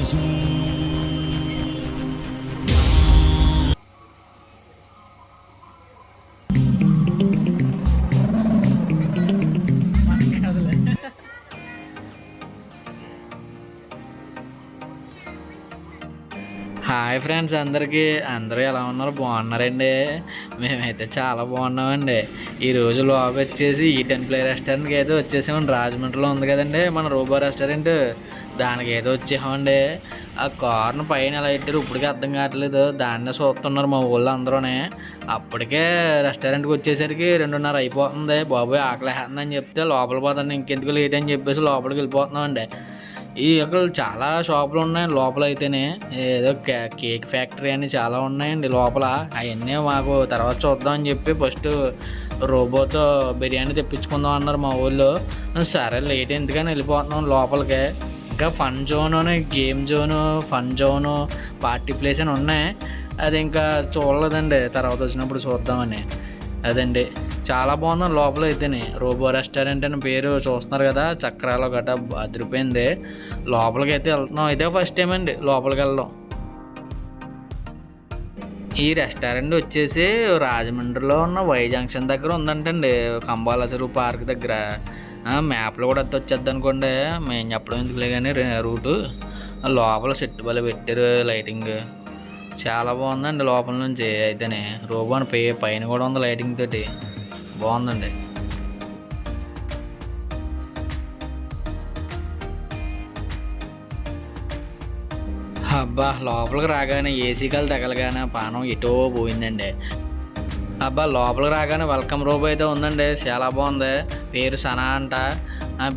Hi friends, అందరూ ఎలా ఉన్నారు? బాగున్నారండి? మేమైతే చాలా బాగున్నామండి. ఈరోజు లోగా వచ్చేసి ఈటెన్ ప్లే రెస్టారెంట్కి అయితే వచ్చేసామండి. రాజమండ్రిలో ఉంది కదండి మన రోబో రెస్టారెంట్, దానికి ఏదో వచ్చేసామండి. ఆ కార్ను పైన ఎలా పెట్టారు ఇప్పటికే అర్థం కావట్లేదు. దాన్నే చూస్తున్నారు మా ఊళ్ళో అందరూనే. అప్పటికే రెస్టారెంట్కి వచ్చేసరికి 2:30 అయిపోతుంది. బాబోయ్ ఆకలేస్తుందని చెప్తే లోపల పోతాను, ఇంకెందుకు లేట్ అని చెప్పేసి లోపలికి వెళ్ళిపోతున్నామండి. అక్కడ చాలా షాపులు ఉన్నాయి లోపల అయితేనే. ఏదో కేక్ ఫ్యాక్టరీ అని చాలా ఉన్నాయండి లోపల. అవన్నీ మాకు తర్వాత చూద్దాం అని చెప్పి ఫస్ట్ రోబోతో బిర్యానీ తెప్పించుకుందాం అన్నారు మా ఊళ్ళో. సరే లేట్ ఎందుకని వెళ్ళిపోతున్నాం లోపలికి. ఇంకా fun zone, game zone, fun zone, party place అని ఉన్నాయి. అది ఇంకా చూడలేదండి, తర్వాత వచ్చినప్పుడు చూద్దామని. అదండి, చాలా బాగుంది లోపల అయితేనే. రోబో రెస్టారెంట్ అని పేరు చూస్తున్నారు కదా, చక్రాలు గట్రా అదిరిపోయింది. లోపలికి అయితే వెళ్తున్నాం. ఇదే ఫస్ట్ టైం అండి లోపలికి వెళ్ళడం. ఈ రెస్టారెంట్ వచ్చేసి రాజమండ్రిలో ఉన్న వై జంక్షన్ దగ్గర ఉందంటండి, కంబాల చెరువు పార్క్ దగ్గర. మ్యాప్లో కూడా వచ్చేద్ది అనుకోండి, మేము చెప్పడం ఎందుకులే కానీ రూటు. లోపల సెట్ బల పెట్టారు, లైటింగ్ చాలా బాగుందండి లోపల నుంచి అయితేనే. రోబో అని పైన కూడా ఉంది లైటింగ్ తోటి, బాగుందండి. అబ్బా లోపలికి రాగానే ఏసీ కలు తగలగానే పానం ఎటో పోయిందండి. అబ్బా లోపలికి రాగానే వెల్కమ్ రోబో అయితే ఉందండి, చాలా బాగుంది. పేరు సనా అంట.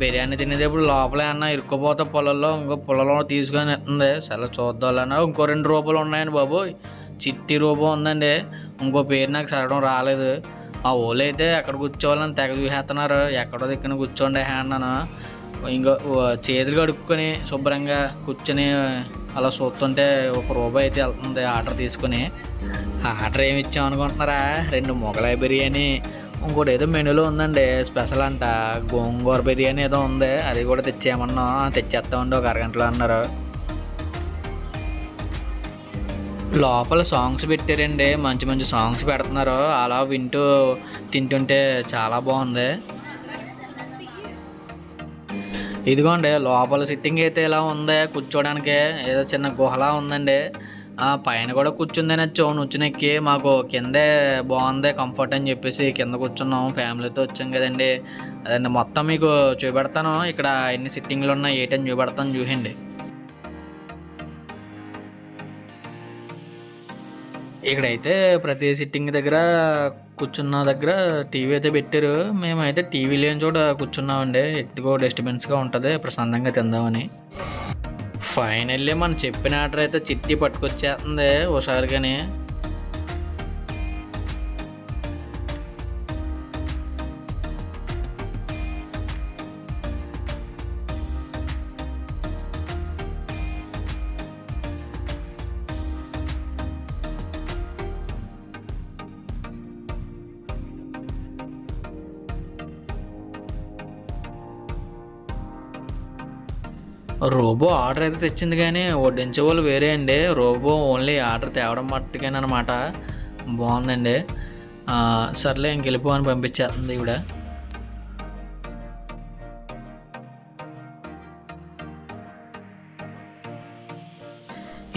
బిర్యానీ తినేటప్పుడు లోపలే అన్న ఇరుక్కుపోతే పొలంలో ఇంకో పొలంలో తీసుకొని వస్తుంది. సరే చూద్దామన్నా. ఇంకో 2 రోబోలు ఉన్నాయండి బాబు. చిట్టి రోబో ఉందండి, ఇంకో పేరు నాకు సరడం రాలేదు. మా ఊళ్ళో అయితే ఎక్కడ కూర్చోవాలని తెగ చూసేస్తున్నారు. ఎక్కడో దిక్కున కూర్చోండి అన్నాను. ఇంకో చేతులు కడుక్కొని శుభ్రంగా కూర్చొని అలా చూస్తుంటే ఒక రోబో అయితే వెళ్తుంది ఆర్డర్ తీసుకుని. ఆర్డర్ ఏమి ఇచ్చాం అనుకుంటున్నారా? 2 మొగలాయి బిర్యానీ, ఇంకోటి ఏదో మెనూలో ఉందండి స్పెషల్ అంట, గోంగూర బిర్యానీ ఏదో ఉంది. అది కూడా తెచ్చేయమన్నా, తెచ్చేస్తామండి ఒక అరగంటలో అన్నారు. లోపల సాంగ్స్ పెట్టారండి, మంచి మంచి సాంగ్స్ పెడుతున్నారు. అలా వింటూ తింటుంటే చాలా బాగుంది. ఇదిగోండి లోపల సిట్టింగ్ అయితే ఇలా ఉంది, కూర్చోడానికి ఏదో చిన్న గుహలా ఉందండి. పైన కూడా కూర్చుంది నచ్చు నుంచునెక్కి. మాకు కిందే బాగుంది కంఫర్ట్ అని చెప్పేసి కింద కూర్చున్నాం, ఫ్యామిలీతో వచ్చాం కదండి. అదండి మొత్తం మీకు చూపెడతాను, ఇక్కడ ఎన్ని సిట్టింగ్లు ఉన్నాయి ఏంటని చూపెడతాను చూడండి. ఇక్కడైతే ప్రతి సిట్టింగ్ దగ్గర కూర్చున్న దగ్గర టీవీ అయితే పెట్టారు. మేమైతే టీవీ లేని చోట కూర్చున్నామండి, ఎక్కువ డిస్టర్బెన్స్గా ఉంటుంది, ప్రశాంతంగా తిందామని. ఫైనల్లీ మనం చెప్పిన ఆర్డర్ అయితే చిట్టి పట్టుకొచ్చేస్తుంది హుషారుగానే. రోబో ఆర్డర్ అయితే తెచ్చింది కానీ వడ్డించే వాళ్ళు వేరే అండి. రోబో ఓన్లీ ఆర్డర్ తేవడం మట్టుకేనమాట. బాగుందండి. సర్లే ఇంకెళ్ళిపో అని పంపించేస్తుంది ఈవిడ.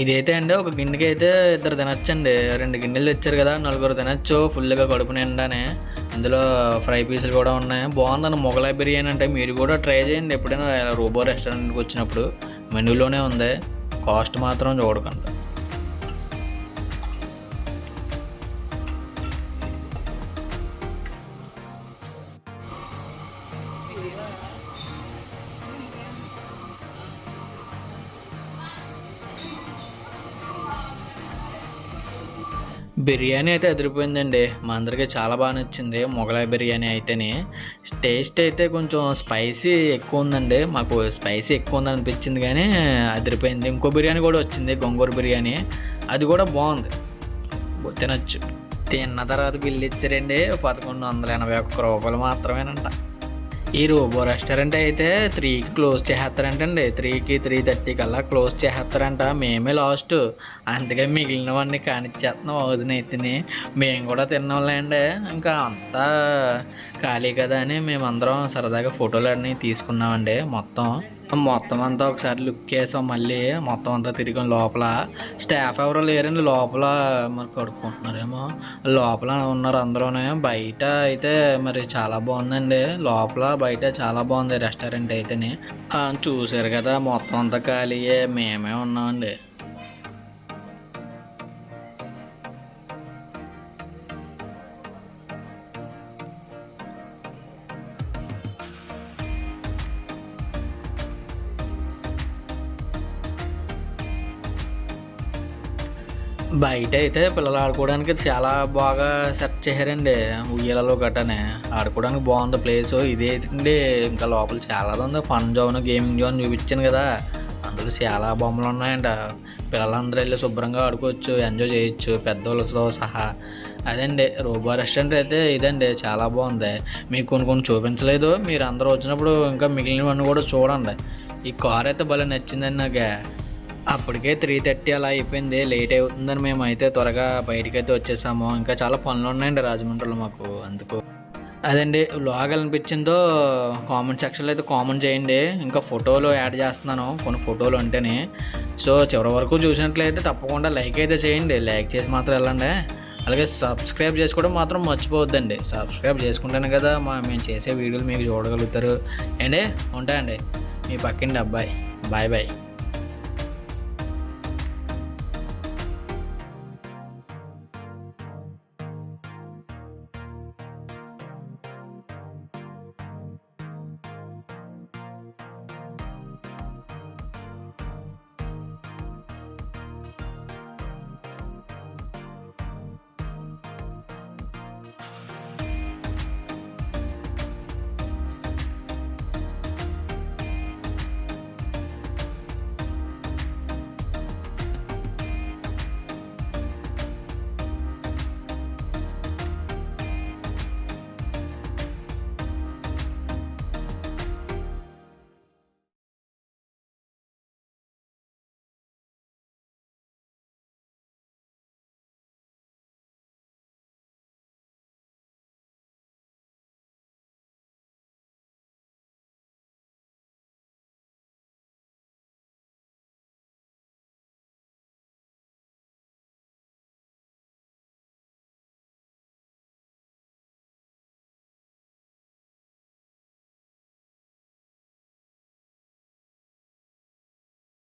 ఇదైతే అండి ఒక గిన్నెకి అయితే 2 తినచ్చండి. 2 గిన్నెలు తెచ్చారు కదా, 4 తినచ్చు ఫుల్గా కడుపు నిండానే. ఇందులో ఫ్రై పీసులు కూడా ఉన్నాయి. బాగుందని మొగలాయి బిర్యానీ అంటే మీరు కూడా ట్రై చేయండి ఎప్పుడైనా రోబో రెస్టారెంట్కి వచ్చినప్పుడు. మెనూలోనే ఉంది, కాస్ట్ మాత్రం చూడకండి. బిర్యానీ అయితే అదిరిపోయిందండి, మా అందరికీ చాలా బాగా నచ్చింది. మొగలాయి బిర్యానీ అయితేనే టేస్ట్ అయితే కొంచెం స్పైసీ ఎక్కువ ఉందండి, మాకు స్పైసీ ఎక్కువ ఉందని అనిపించింది కానీ అదిరిపోయింది. ఇంకో బిర్యానీ కూడా వచ్చింది, గోంగూర బిర్యానీ, అది కూడా బాగుంది, తినొచ్చు. తిన్న తర్వాత బిల్లు ఇచ్చారండి, 1181 రూపాయలు మాత్రమేనంట. ఈ రోబో రెస్టారెంట్ అయితే 3కి క్లోజ్ చేసేస్తారంటండి. 3కి 3:30 కల్లా క్లోజ్ చేసేస్తారంట. మేమే లాస్ట్, అందుకే మిగిలినవన్నీ కానిచ్చేస్తున్నాం వదినైతిని. మేము కూడా తిన్నాంలేండి. ఇంకా అంతా ఖాళీ కదా అని మేమందరం సరదాగా ఫోటోలు అన్నీ తీసుకున్నామండి. మొత్తం అంతా ఒకసారి లుక్ వేసాం. మళ్ళీ మొత్తం అంతా తిరిగాం. లోపల స్టాఫ్ ఎవరో లేరండి. లోపల మరి కడుక్కుంటున్నారేమో. లోపల ఉన్నారు అందరూనే. బయట అయితే మరి చాలా బాగుందండి. లోపల బయట చాలా బాగుంది రెస్టారెంట్ అయితేనే. చూసారు కదా, మొత్తం అంతా ఖాళీయే, మేమే ఉన్నామండి. బయట అయితే పిల్లలు ఆడుకోవడానికి చాలా బాగా సెట్ చేశారండి. ఉయ్యాలలో గట్టనే ఆడుకోవడానికి బాగుంది ప్లేసు. ఇది అయితే ఇంకా లోపల చాలా ఉంది. ఫన్ జోన్, గేమింగ్ జోన్ చూపించాను కదా, అందులో చాలా బొమ్మలు ఉన్నాయంట. పిల్లలందరూ వెళ్ళి శుభ్రంగా ఆడుకోవచ్చు, ఎంజాయ్ చేయొచ్చు పెద్దోళ్ళతో సహా. అదండి రోబో రెస్టారెంట్ అయితే ఇదండి, చాలా బాగుంది. మీకు కొన్ని చూపించలేదు. మీరు అందరూ వచ్చినప్పుడు ఇంకా మిగిలినవన్నీ కూడా చూడండి. ఈ కార్ అయితే భలే నచ్చిందండి నాకు. అప్పటికే 3:30 అలా అయిపోయింది. లేట్ అవుతుందని మేమైతే త్వరగా బయటకైతే వచ్చేసాము. ఇంకా చాలా పనులు ఉన్నాయండి రాజమండ్రిలో మాకు. అందుకు అదండి వ్లాగ్ అనిపించిందో కామెంట్ సెక్షన్లో అయితే కామెంట్ చేయండి. ఇంకా ఫోటోలు యాడ్ చేస్తున్నాను, కొన్ని ఫోటోలు ఉంటేనే. సో చివరి వరకు చూసినట్లయితే తప్పకుండా లైక్ అయితే చేయండి. లైక్ చేసి మాత్రం వెళ్ళండి. అలాగే సబ్స్క్రైబ్ చేసుకోవడం మాత్రం మర్చిపోవద్దండి. సబ్స్క్రైబ్ చేసుకుంటేనే కదా మేము చేసే వీడియోలు మీకు చూడగలుగుతారు. అండి ఉంటాయండి, మీ పక్కింటి అబ్బాయి. Bye bye.